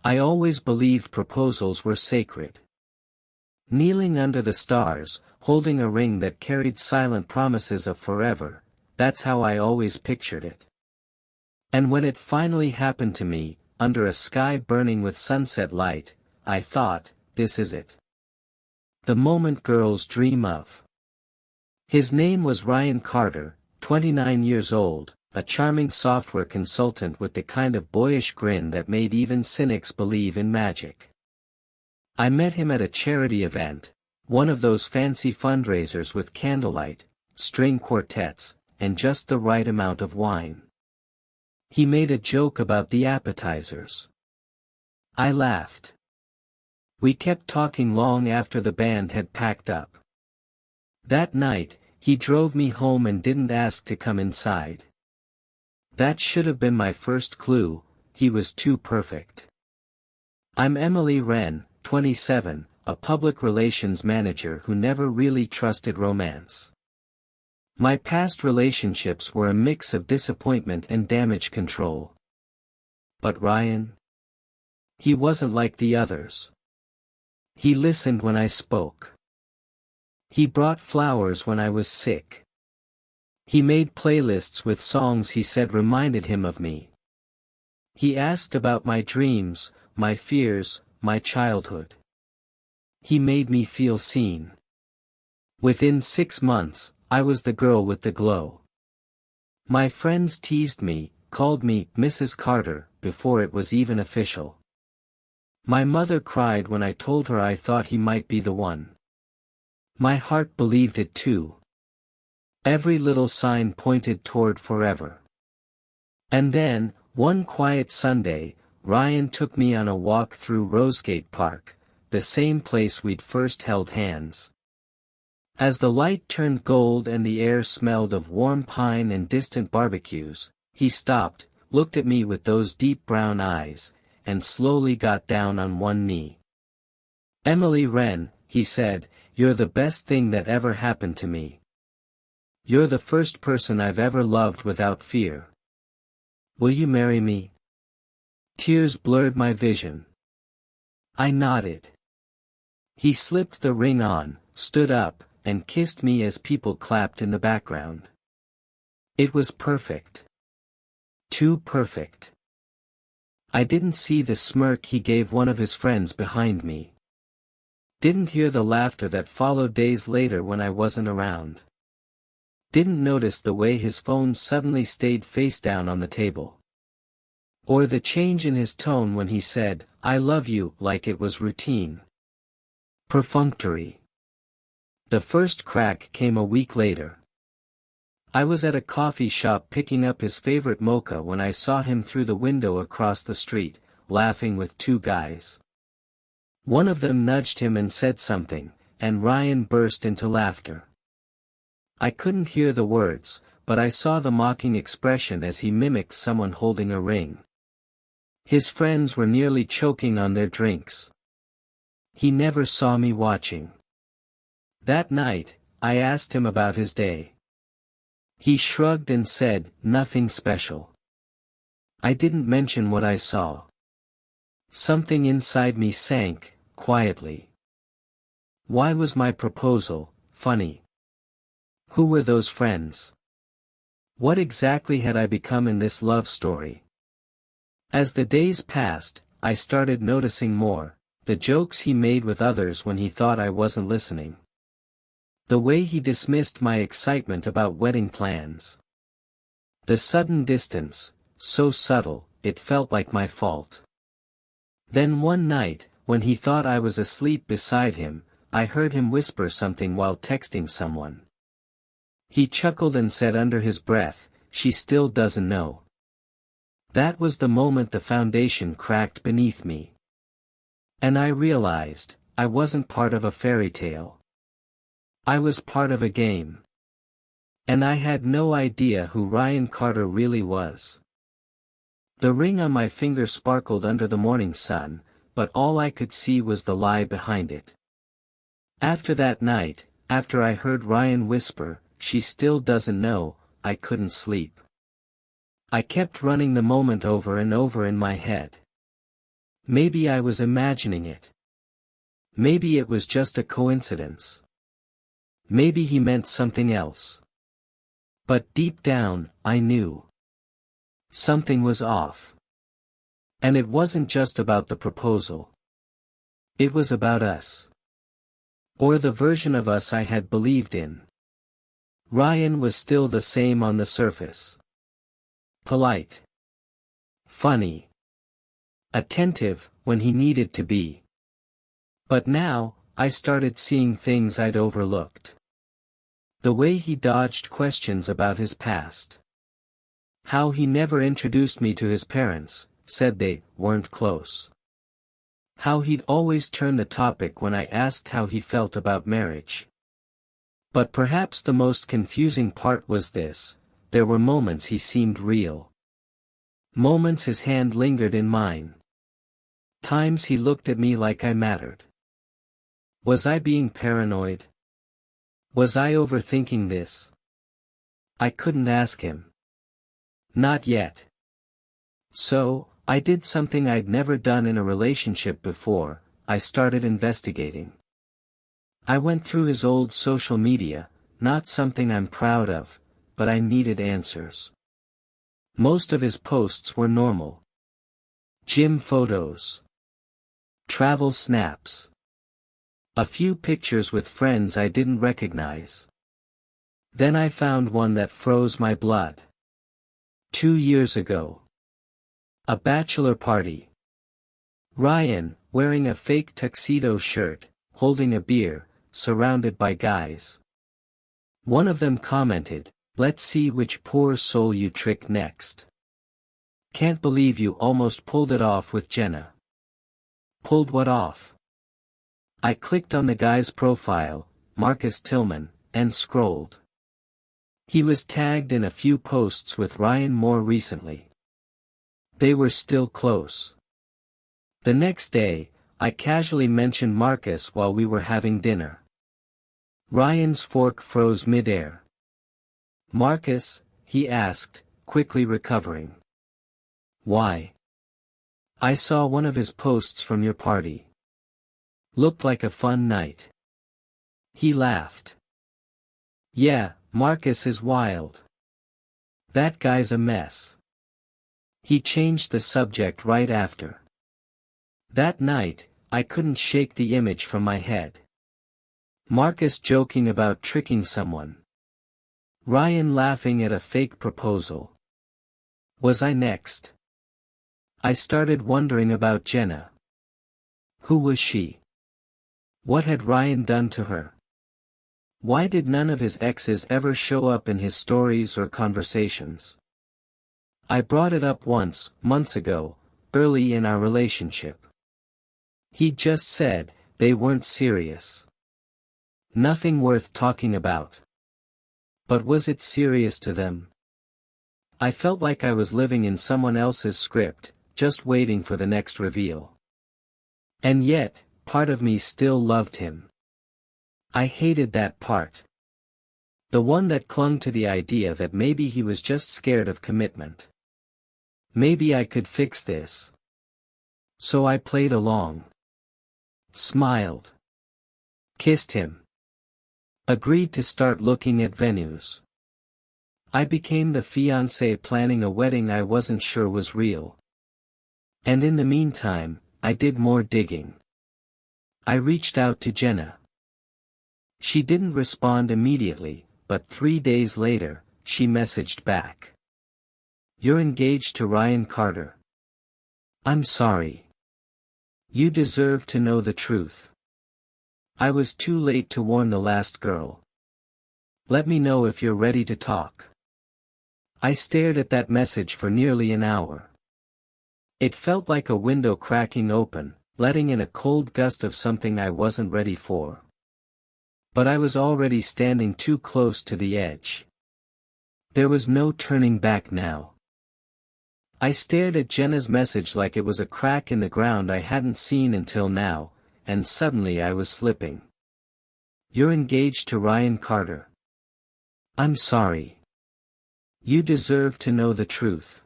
I always believed proposals were sacred. Kneeling under the stars, holding a ring that carried silent promises of forever, that's how I always pictured it. And when it finally happened to me, under a sky burning with sunset light, I thought, this is it. The moment girls dream of. His name was Ryan Carter, 29 years old, a charming software consultant with the kind of boyish grin that made even cynics believe in magic. I met him at a charity event, one of those fancy fundraisers with candlelight, string quartets, and just the right amount of wine. He made a joke about the appetizers. I laughed. We kept talking long after the band had packed up. That night, he drove me home and didn't ask to come inside. That should have been my first clue, he was too perfect. I'm Emily Wren, 27, a public relations manager who never really trusted romance. My past relationships were a mix of disappointment and damage control. But Ryan? He wasn't like the others. He listened when I spoke. He brought flowers when I was sick. He made playlists with songs he said reminded him of me. He asked about my dreams, my fears, my childhood. He made me feel seen. Within 6 months, I was the girl with the glow. My friends teased me, called me Mrs. Carter, before it was even official. My mother cried when I told her I thought he might be the one. My heart believed it too. Every little sign pointed toward forever. And then, one quiet Sunday, Ryan took me on a walk through Rosegate Park, the same place we'd first held hands. As the light turned gold and the air smelled of warm pine and distant barbecues, he stopped, looked at me with those deep brown eyes, and slowly got down on one knee. Emily Wren, he said, you're the best thing that ever happened to me. You're the first person I've ever loved without fear. Will you marry me? Tears blurred my vision. I nodded. He slipped the ring on, stood up, and kissed me as people clapped in the background. It was perfect. Too perfect. I didn't see the smirk he gave one of his friends behind me. Didn't hear the laughter that followed days later when I wasn't around. Didn't notice the way his phone suddenly stayed face down on the table. Or the change in his tone when he said, I love you, like it was routine. Perfunctory. The first crack came a week later. I was at a coffee shop picking up his favorite mocha when I saw him through the window across the street, laughing with 2 guys. One of them nudged him and said something, and Ryan burst into laughter. I couldn't hear the words, but I saw the mocking expression as he mimicked someone holding a ring. His friends were nearly choking on their drinks. He never saw me watching. That night, I asked him about his day. He shrugged and said, nothing special. I didn't mention what I saw. Something inside me sank, quietly. Why was my proposal funny? Who were those friends? What exactly had I become in this love story? As the days passed, I started noticing more, the jokes he made with others when he thought I wasn't listening. The way he dismissed my excitement about wedding plans. The sudden distance, so subtle, it felt like my fault. Then one night, when he thought I was asleep beside him, I heard him whisper something while texting someone. He chuckled and said under his breath, she still doesn't know. That was the moment the foundation cracked beneath me. And I realized, I wasn't part of a fairy tale. I was part of a game. And I had no idea who Ryan Carter really was. The ring on my finger sparkled under the morning sun, but all I could see was the lie behind it. After that night, after I heard Ryan whisper, she still doesn't know, I couldn't sleep. I kept running the moment over and over in my head. Maybe I was imagining it. Maybe it was just a coincidence. Maybe he meant something else. But deep down, I knew. Something was off. And it wasn't just about the proposal. It was about us. Or the version of us I had believed in. Ryan was still the same on the surface. Polite. Funny. Attentive, when he needed to be. But now, I started seeing things I'd overlooked. The way he dodged questions about his past. How he never introduced me to his parents, said they weren't close. How he'd always turn the topic when I asked how he felt about marriage. But perhaps the most confusing part was this: there were moments he seemed real. Moments his hand lingered in mine. Times he looked at me like I mattered. Was I being paranoid? Was I overthinking this? I couldn't ask him. Not yet. So, I did something I'd never done in a relationship before. I started investigating. I went through his old social media, not something I'm proud of, but I needed answers. Most of his posts were normal. Gym photos. Travel snaps. A few pictures with friends I didn't recognize. Then I found one that froze my blood. 2 years ago. A bachelor party. Ryan, wearing a fake tuxedo shirt, holding a beer, surrounded by guys. One of them commented, "Let's see which poor soul you trick next. Can't believe you almost pulled it off with Jenna." Pulled what off? I clicked on the guy's profile, Marcus Tillman, and scrolled. He was tagged in a few posts with Ryan more recently. They were still close. The next day, I casually mentioned Marcus while we were having dinner. Ryan's fork froze midair. "Marcus?" he asked, quickly recovering. "Why?" "I saw one of his posts from your party. Looked like a fun night." He laughed. "Yeah, Marcus is wild. That guy's a mess." He changed the subject right after. That night, I couldn't shake the image from my head. Marcus joking about tricking someone. Ryan laughing at a fake proposal. Was I next? I started wondering about Jenna. Who was she? What had Ryan done to her? Why did none of his exes ever show up in his stories or conversations? I brought it up once, months ago, early in our relationship. He just said, they weren't serious. Nothing worth talking about. But was it serious to them? I felt like I was living in someone else's script, just waiting for the next reveal. And yet, part of me still loved him. I hated that part. The one that clung to the idea that maybe he was just scared of commitment. Maybe I could fix this. So I played along. Smiled. Kissed him. Agreed to start looking at venues. I became the fiancé planning a wedding I wasn't sure was real. And in the meantime, I did more digging. I reached out to Jenna. She didn't respond immediately, but 3 days later, she messaged back. "You're engaged to Ryan Carter. I'm sorry. You deserve to know the truth. I was too late to warn the last girl. Let me know if you're ready to talk." I stared at that message for nearly an hour. It felt like a window cracking open, letting in a cold gust of something I wasn't ready for. But I was already standing too close to the edge. There was no turning back now. I stared at Jenna's message like it was a crack in the ground I hadn't seen until now, and suddenly I was slipping. "You're engaged to Ryan Carter. I'm sorry. You deserve to know the truth."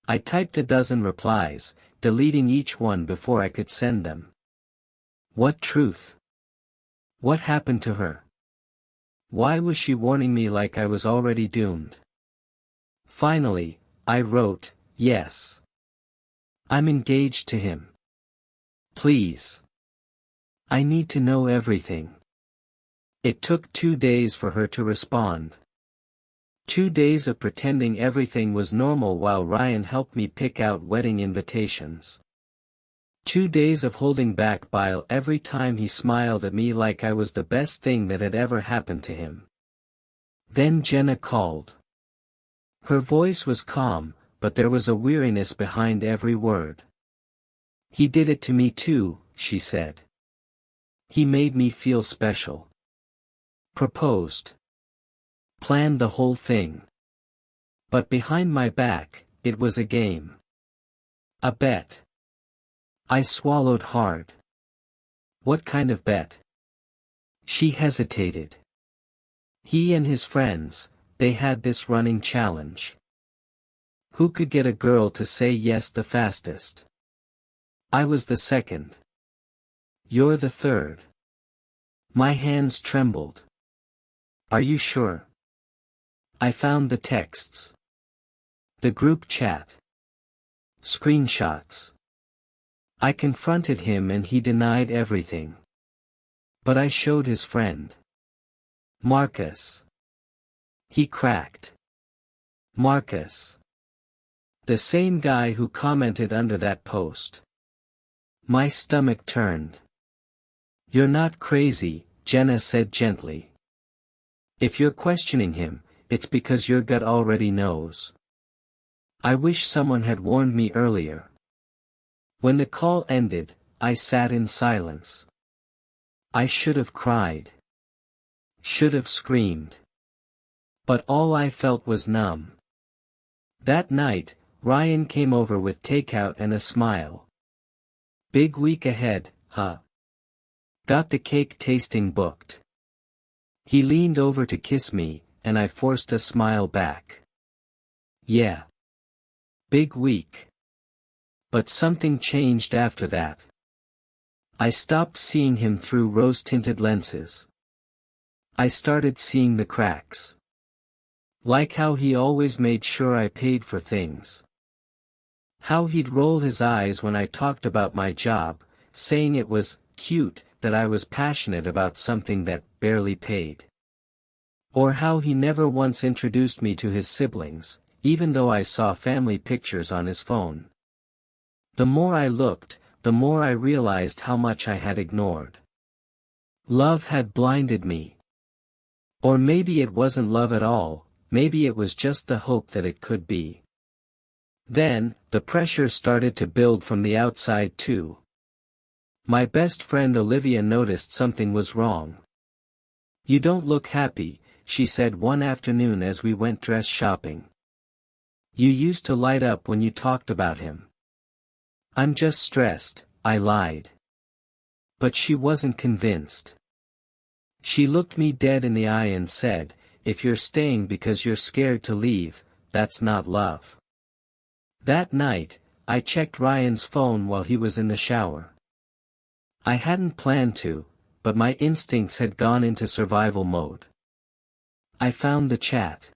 I typed a dozen replies, deleting each one before I could send them. What truth? What happened to her? Why was she warning me like I was already doomed? Finally, I wrote, yes. I'm engaged to him. Please. I need to know everything. It took 2 days for her to respond. 2 days of pretending everything was normal while Ryan helped me pick out wedding invitations. 2 days of holding back bile every time he smiled at me like I was the best thing that had ever happened to him. Then Jenna called. Her voice was calm, but there was a weariness behind every word. He did it to me too, she said. He made me feel special. Proposed. Planned the whole thing. But behind my back, it was a game. A bet. I swallowed hard. What kind of bet? She hesitated. He and his friends, they had this running challenge. Who could get a girl to say yes the fastest? I was the second. You're the third. My hands trembled. Are you sure? I found the texts. The group chat. Screenshots. I confronted him and he denied everything. But I showed his friend. Marcus. He cracked. Marcus. The same guy who commented under that post. My stomach turned. You're not crazy, Jenna said gently. If you're questioning him, it's because your gut already knows. I wish someone had warned me earlier. When the call ended, I sat in silence. I should have cried. Should have screamed. But all I felt was numb. That night, Ryan came over with takeout and a smile. Big week ahead, huh? Got the cake tasting booked. He leaned over to kiss me, and I forced a smile back. Yeah. Big week. But something changed after that. I stopped seeing him through rose-tinted lenses. I started seeing the cracks. Like how he always made sure I paid for things. How he'd roll his eyes when I talked about my job, saying it was cute that I was passionate about something that barely paid. Or how he never once introduced me to his siblings, even though I saw family pictures on his phone. The more I looked, the more I realized how much I had ignored. Love had blinded me. Or maybe it wasn't love at all, maybe it was just the hope that it could be. Then, the pressure started to build from the outside too. My best friend Olivia noticed something was wrong. You don't look happy, she said one afternoon as we went dress shopping. You used to light up when you talked about him. I'm just stressed, I lied. But she wasn't convinced. She looked me dead in the eye and said, if you're staying because you're scared to leave, that's not love. That night, I checked Ryan's phone while he was in the shower. I hadn't planned to, but my instincts had gone into survival mode. I found the chat.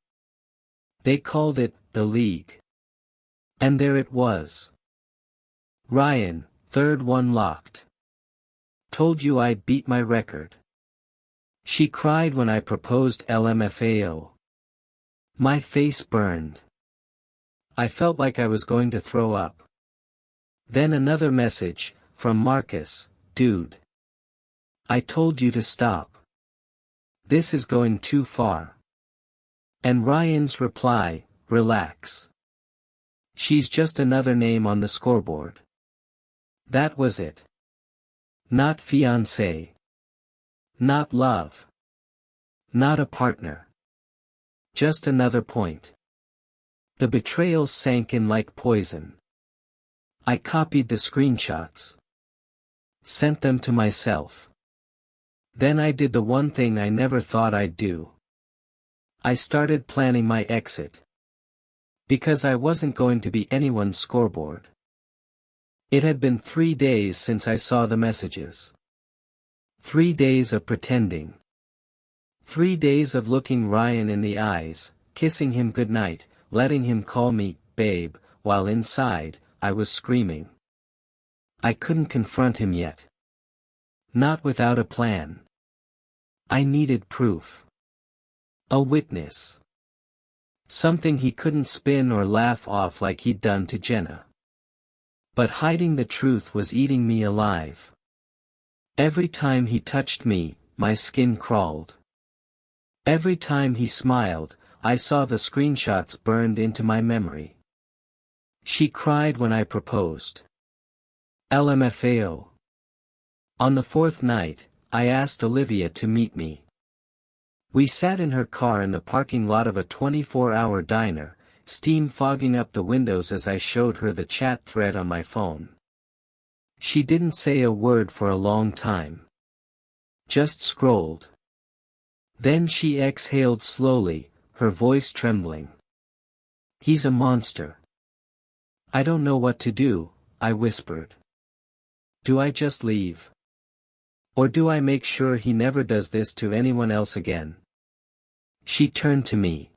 They called it, the League. And there it was. Ryan, third one locked. Told you I'd beat my record. She cried when I proposed LMFAO. My face burned. I felt like I was going to throw up. Then another message, from Marcus, dude. I told you to stop. This is going too far. And Ryan's reply, relax. She's just another name on the scoreboard. That was it. Not fiancé. Not love. Not a partner. Just another point. The betrayal sank in like poison. I copied the screenshots. Sent them to myself. Then I did the one thing I never thought I'd do. I started planning my exit. Because I wasn't going to be anyone's scoreboard. It had been 3 days since I saw the messages. 3 days of pretending. 3 days of looking Ryan in the eyes, kissing him goodnight, letting him call me, babe, while inside, I was screaming. I couldn't confront him yet. Not without a plan. I needed proof. A witness. Something he couldn't spin or laugh off like he'd done to Jenna. But hiding the truth was eating me alive. Every time he touched me, my skin crawled. Every time he smiled, I saw the screenshots burned into my memory. She cried when I proposed. LMFAO. On the 4th night, I asked Olivia to meet me. We sat in her car in the parking lot of a 24-hour diner, steam fogging up the windows as I showed her the chat thread on my phone. She didn't say a word for a long time. Just scrolled. Then she exhaled slowly, her voice trembling. He's a monster. I don't know what to do, I whispered. Do I just leave? Or do I make sure he never does this to anyone else again? She turned to me.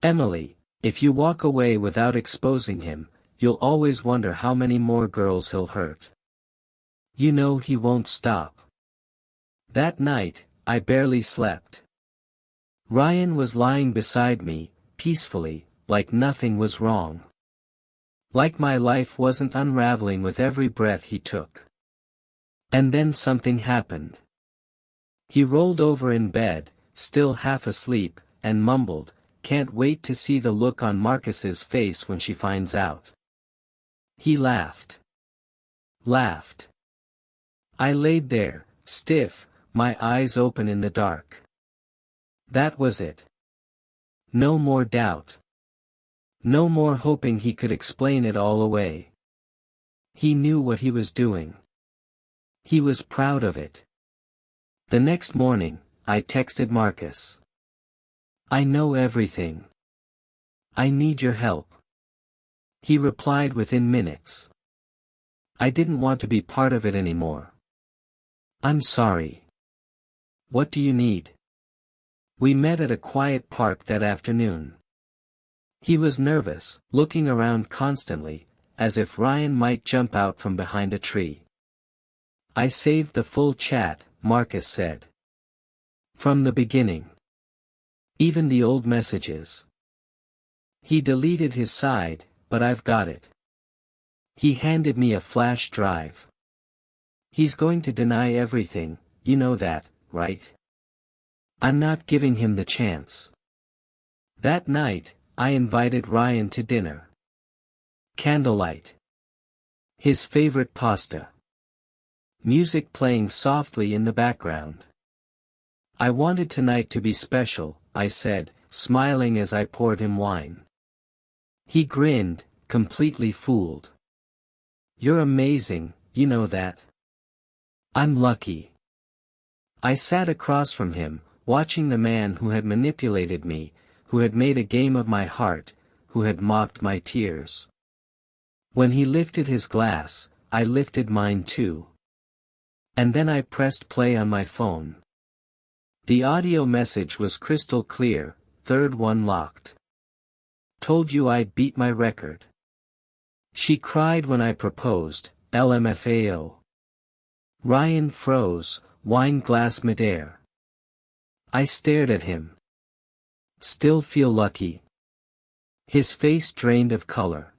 Emily, if you walk away without exposing him, you'll always wonder how many more girls he'll hurt. You know he won't stop. That night, I barely slept. Ryan was lying beside me, peacefully, like nothing was wrong. Like my life wasn't unraveling with every breath he took. And then something happened. He rolled over in bed, still half asleep, and mumbled, "Can't wait to see the look on Marcus's face when she finds out." He laughed. Laughed. I laid there, stiff, my eyes open in the dark. That was it. No more doubt. No more hoping he could explain it all away. He knew what he was doing. He was proud of it. The next morning, I texted Marcus. I know everything. I need your help. He replied within minutes. I didn't want to be part of it anymore. I'm sorry. What do you need? We met at a quiet park that afternoon. He was nervous, looking around constantly, as if Ryan might jump out from behind a tree. I saved the full chat, Marcus said. From the beginning. Even the old messages. He deleted his side, but I've got it. He handed me a flash drive. He's going to deny everything, you know that, right? I'm not giving him the chance. That night, I invited Ryan to dinner. Candlelight. His favorite pasta. Music playing softly in the background. I wanted tonight to be special, I said, smiling as I poured him wine. He grinned, completely fooled. You're amazing, you know that. I'm lucky. I sat across from him, watching the man who had manipulated me, who had made a game of my heart, who had mocked my tears. When he lifted his glass, I lifted mine too. And then I pressed play on my phone. The audio message was crystal clear, third one locked. Told you I'd beat my record. She cried when I proposed, LMFAO. Ryan froze, wine glass midair. I stared at him. Still feel lucky. His face drained of color.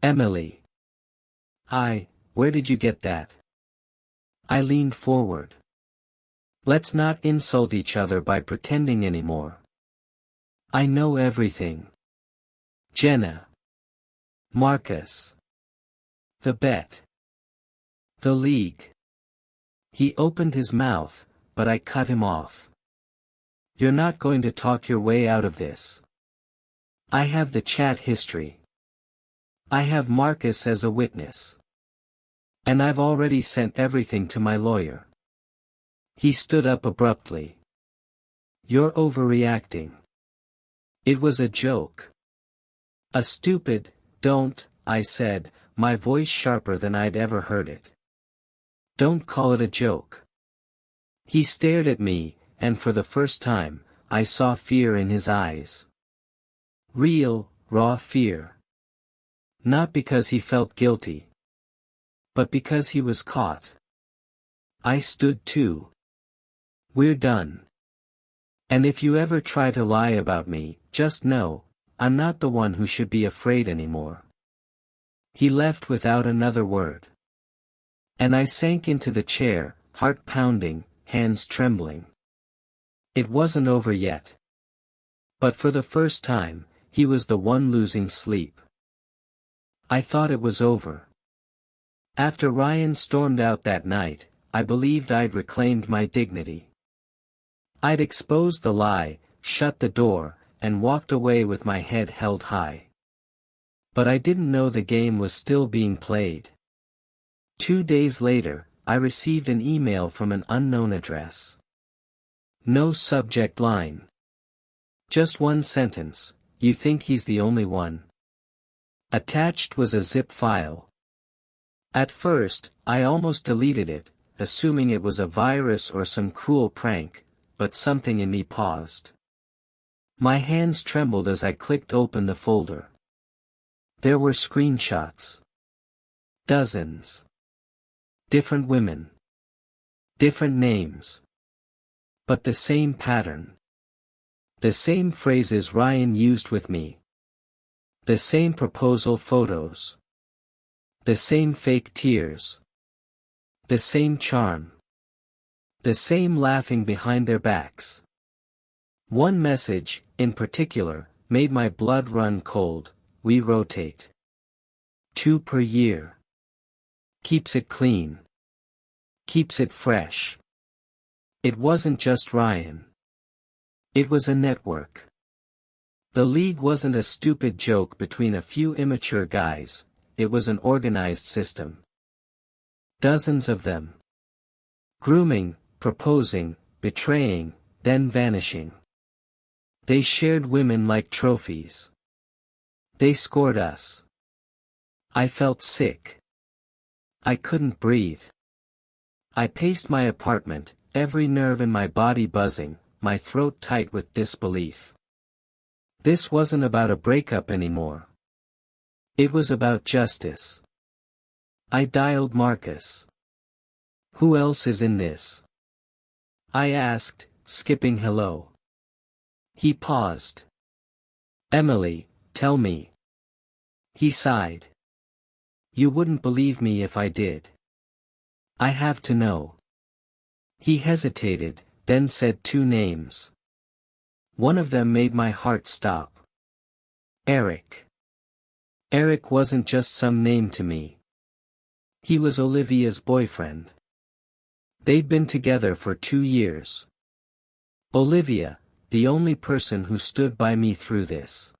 Emily. Where did you get that? I leaned forward. Let's not insult each other by pretending anymore. I know everything. Jenna. Marcus. The bet. The league. He opened his mouth, but I cut him off. You're not going to talk your way out of this. I have the chat history. I have Marcus as a witness. And I've already sent everything to my lawyer. He stood up abruptly. You're overreacting. It was a joke. A stupid, don't, I said, my voice sharper than I'd ever heard it. Don't call it a joke. He stared at me, and for the first time, I saw fear in his eyes. Real, raw fear. Not because he felt guilty, but because he was caught. I stood too. We're done. And if you ever try to lie about me, just know, I'm not the one who should be afraid anymore. He left without another word. And I sank into the chair, heart pounding, hands trembling. It wasn't over yet. But for the first time, he was the one losing sleep. I thought it was over. After Ryan stormed out that night, I believed I'd reclaimed my dignity. I'd exposed the lie, shut the door, and walked away with my head held high. But I didn't know the game was still being played. 2 days later, I received an email from an unknown address. No subject line. Just one sentence, "You think he's the only one?" Attached was a zip file. At first, I almost deleted it, assuming it was a virus or some cruel prank, but something in me paused. My hands trembled as I clicked open the folder. There were screenshots. Dozens. Different women. Different names. But the same pattern. The same phrases Ryan used with me. The same proposal photos. The same fake tears. The same charm. The same laughing behind their backs. One message, in particular, made my blood run cold: "We rotate. 2 per year. Keeps it clean. Keeps it fresh." It wasn't just Ryan. It was a network. The league wasn't a stupid joke between a few immature guys, it was an organized system. Dozens of them. Grooming, proposing, betraying, then vanishing. They shared women like trophies. They scored us. I felt sick. I couldn't breathe. I paced my apartment, every nerve in my body buzzing, my throat tight with disbelief. This wasn't about a breakup anymore. It was about justice. I dialed Marcus. "Who else is in this?" I asked, skipping hello. He paused. "Emily, tell me." He sighed. "You wouldn't believe me if I did. I have to know." He hesitated, then said 2 names. One of them made my heart stop. Eric. Eric wasn't just some name to me. He was Olivia's boyfriend. They'd been together for 2 years. Olivia, the only person who stood by me through this.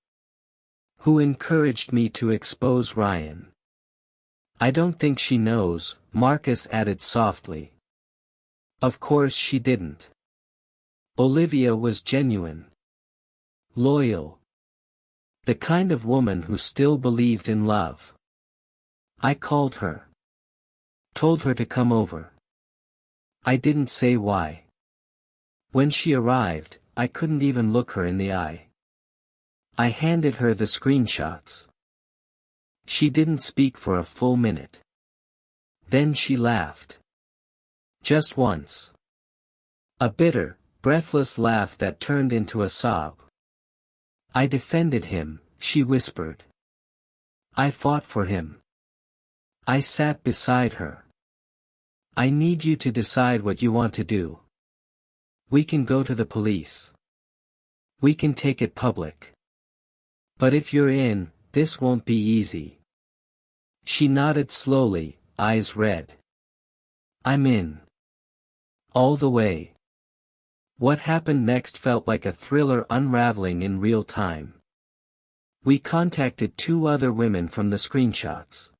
Who encouraged me to expose Ryan. "I don't think she knows," Marcus added softly. Of course she didn't. Olivia was genuine. Loyal. The kind of woman who still believed in love. I called her. Told her to come over. I didn't say why. When she arrived, I couldn't even look her in the eye. I handed her the screenshots. She didn't speak for a full minute. Then she laughed. Just once. A bitter, breathless laugh that turned into a sob. "I defended him," she whispered. "I fought for him." I sat beside her. "I need you to decide what you want to do. We can go to the police. We can take it public. But if you're in, this won't be easy." She nodded slowly, eyes red. "I'm in. All the way." What happened next felt like a thriller unraveling in real time. We contacted 2 other women from the screenshots.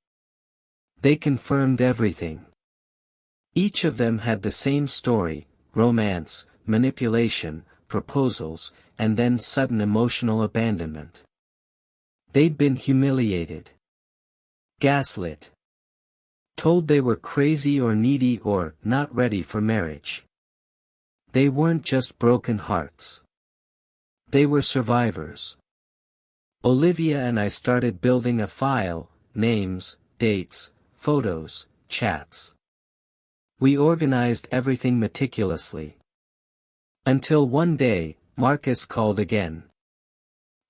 They confirmed everything. Each of them had the same story: romance, manipulation, proposals, and then sudden emotional abandonment. They'd been humiliated. Gaslit. Told they were crazy or needy or not ready for marriage. They weren't just broken hearts. They were survivors. Olivia and I started building a file: names, dates, photos, chats. We organized everything meticulously. Until one day, Marcus called again.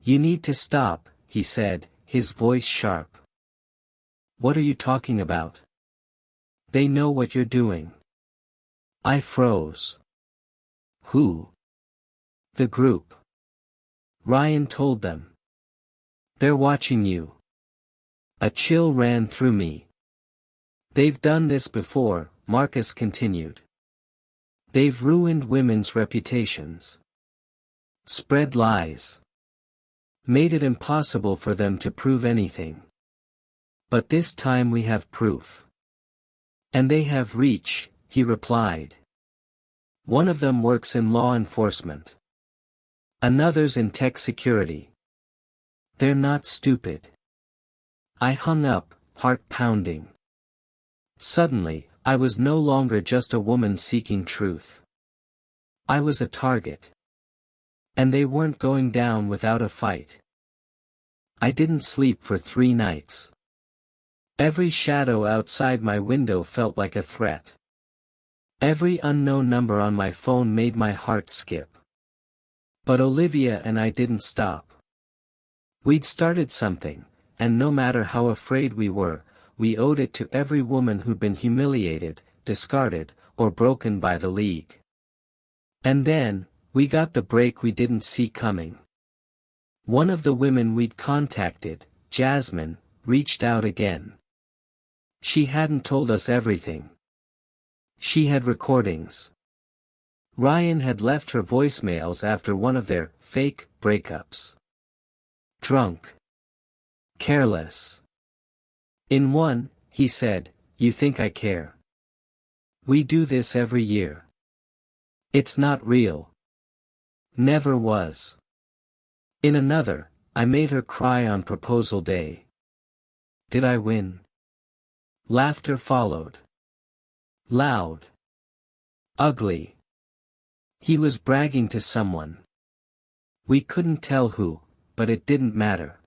"You need to stop," he said, his voice sharp. "What are you talking about?" "They know what you're doing." I froze. "Who?" "The group." Ryan told them. "They're watching you." A chill ran through me. "They've done this before," Marcus continued. "They've ruined women's reputations. Spread lies. Made it impossible for them to prove anything. But this time we have proof. And they have reach," he replied. "One of them works in law enforcement. Another's in tech security. They're not stupid." I hung up, heart pounding. Suddenly, I was no longer just a woman seeking truth. I was a target. And they weren't going down without a fight. I didn't sleep for 3 nights. Every shadow outside my window felt like a threat. Every unknown number on my phone made my heart skip. But Olivia and I didn't stop. We'd started something, and no matter how afraid we were, we owed it to every woman who'd been humiliated, discarded, or broken by the League. And then, we got the break we didn't see coming. One of the women we'd contacted, Jasmine, reached out again. She hadn't told us everything. She had recordings. Ryan had left her voicemails after one of their fake breakups. Drunk. Careless. In one, he said, "You think I care? We do this every year. It's not real. Never was." In another, "I made her cry on proposal day. Did I win?" Laughter followed. Loud. Ugly. He was bragging to someone. We couldn't tell who, but it didn't matter.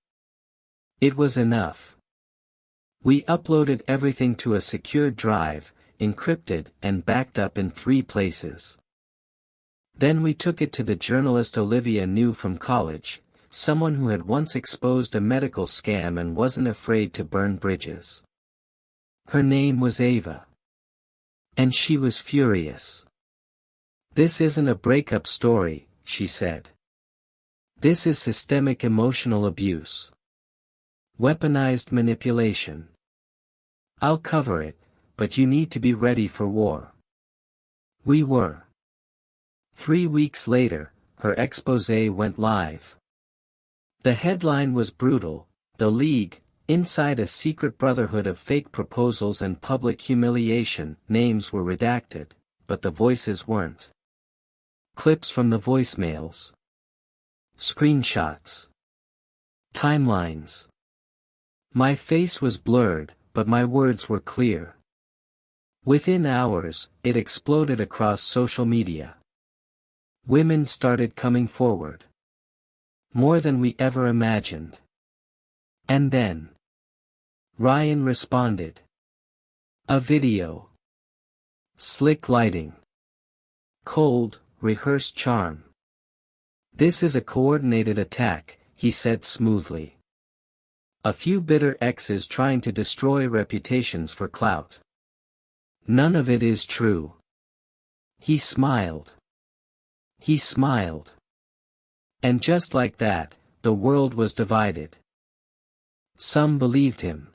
It was enough. We uploaded everything to a secured drive, encrypted and backed up in 3 places. Then we took it to the journalist Olivia knew from college, someone who had once exposed a medical scam and wasn't afraid to burn bridges. Her name was Ava. And she was furious. "This isn't a breakup story," she said. "This is systemic emotional abuse. Weaponized manipulation. I'll cover it, but you need to be ready for war." We were. 3 weeks later, her exposé went live. The headline was brutal: "The League, inside a secret brotherhood of fake proposals and public humiliation." Names were redacted, but the voices weren't. Clips from the voicemails. Screenshots. Timelines. My face was blurred, but my words were clear. Within hours, it exploded across social media. Women started coming forward. More than we ever imagined. And then, Ryan responded. A video. Slick lighting. Cold, rehearsed charm. "This is a coordinated attack," he said smoothly. "A few bitter exes trying to destroy reputations for clout. None of it is true." He smiled. He smiled. And just like that, the world was divided. Some believed him.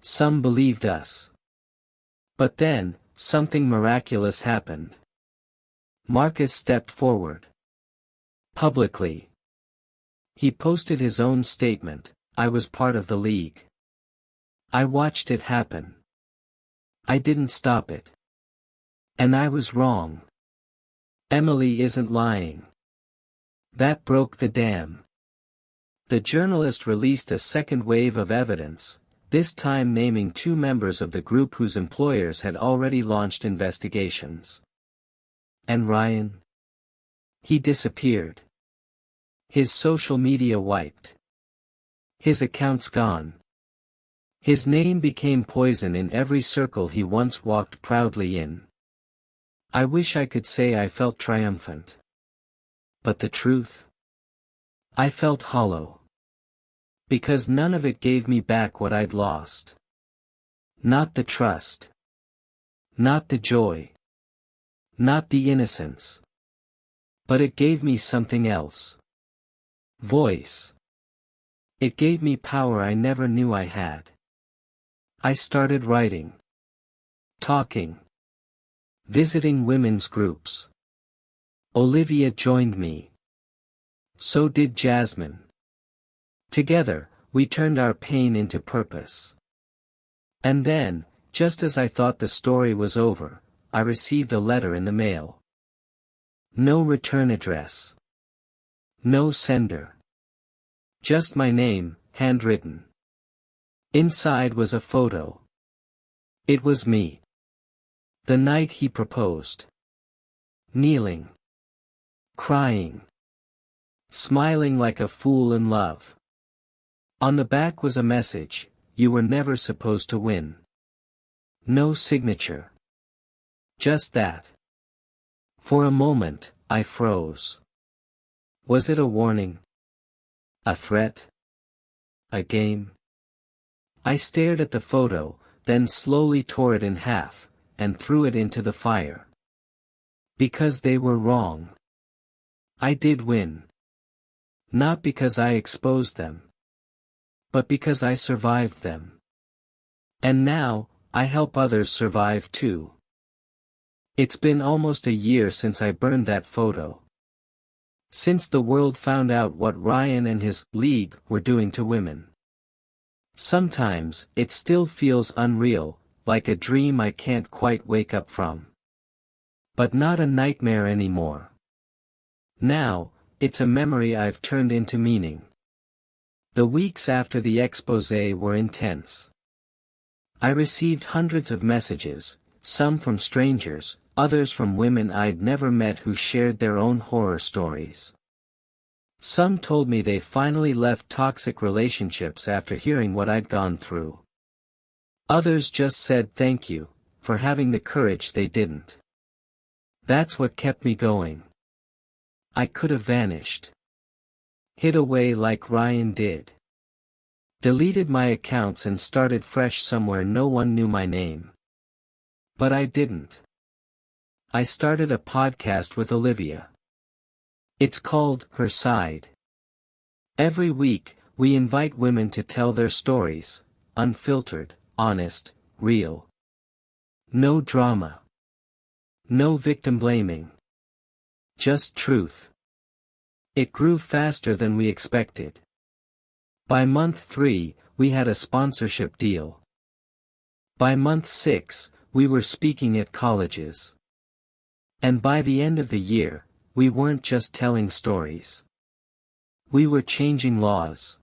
Some believed us. But then, something miraculous happened. Marcus stepped forward. Publicly. He posted his own statement: "I was part of the League. I watched it happen. I didn't stop it. And I was wrong. Emily isn't lying." That broke the dam. The journalist released a second wave of evidence: this time naming 2 members of the group whose employers had already launched investigations. And Ryan? He disappeared. His social media wiped. His accounts gone. His name became poison in every circle he once walked proudly in. I wish I could say I felt triumphant. But the truth? I felt hollow. Because none of it gave me back what I'd lost. Not the trust. Not the joy. Not the innocence. But it gave me something else. Voice. It gave me power I never knew I had. I started writing. Talking. Visiting women's groups. Olivia joined me. So did Jasmine. Together, we turned our pain into purpose. And then, just as I thought the story was over, I received a letter in the mail. No return address. No sender. Just my name, handwritten. Inside was a photo. It was me. The night he proposed. Kneeling. Crying. Smiling like a fool in love. On the back was a message, "You were never supposed to win." No signature. Just that. For a moment, I froze. Was it a warning? A threat? A game? I stared at the photo, then slowly tore it in half, and threw it into the fire. Because they were wrong. I did win. Not because I exposed them. But because I survived them. And now, I help others survive too. It's been almost a year since I burned that photo. Since the world found out what Ryan and his league were doing to women. Sometimes, it still feels unreal, like a dream I can't quite wake up from. But not a nightmare anymore. Now, it's a memory I've turned into meaning. The weeks after the exposé were intense. I received hundreds of messages, some from strangers, others from women I'd never met who shared their own horror stories. Some told me they finally left toxic relationships after hearing what I'd gone through. Others just said thank you, for having the courage they didn't. That's what kept me going. I could have vanished. Hid away like Ryan did. Deleted my accounts and started fresh somewhere no one knew my name. But I didn't. I started a podcast with Olivia. It's called Her Side. Every week, we invite women to tell their stories, unfiltered, honest, real. No drama. No victim blaming. Just truth. It grew faster than we expected. By month 3, we had a sponsorship deal. By month 6, we were speaking at colleges. And by the end of the year, we weren't just telling stories. We were changing laws.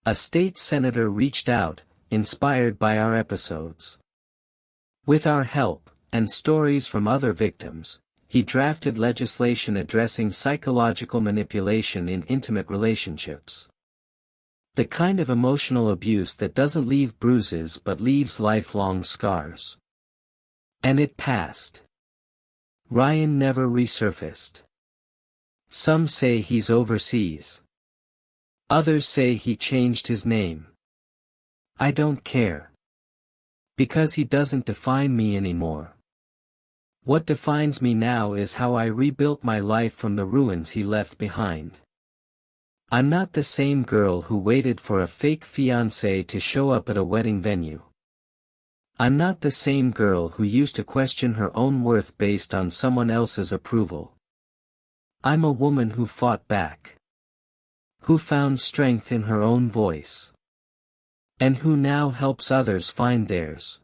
A state senator reached out, inspired by our episodes. With our help, and stories from other victims, he drafted legislation addressing psychological manipulation in intimate relationships. The kind of emotional abuse that doesn't leave bruises but leaves lifelong scars. And it passed. Ryan never resurfaced. Some say he's overseas. Others say he changed his name. I don't care. Because he doesn't define me anymore. What defines me now is how I rebuilt my life from the ruins he left behind. I'm not the same girl who waited for a fake fiancé to show up at a wedding venue. I'm not the same girl who used to question her own worth based on someone else's approval. I'm a woman who fought back. Who found strength in her own voice. And who now helps others find theirs.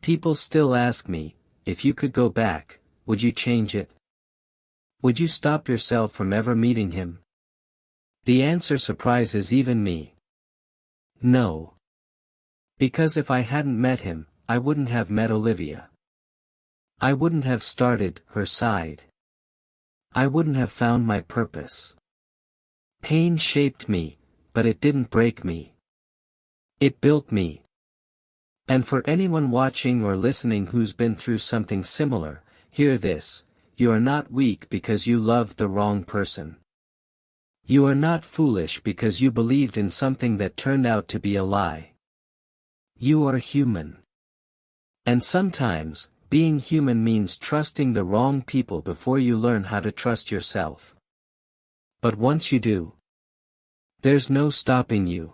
People still ask me, if you could go back, would you change it? Would you stop yourself from ever meeting him? The answer surprises even me. No. Because if I hadn't met him, I wouldn't have met Olivia. I wouldn't have started her side. I wouldn't have found my purpose. Pain shaped me, but it didn't break me. It built me. And for anyone watching or listening who's been through something similar, hear this: you are not weak because you loved the wrong person. You are not foolish because you believed in something that turned out to be a lie. You are human. And sometimes, being human means trusting the wrong people before you learn how to trust yourself. But once you do, there's no stopping you.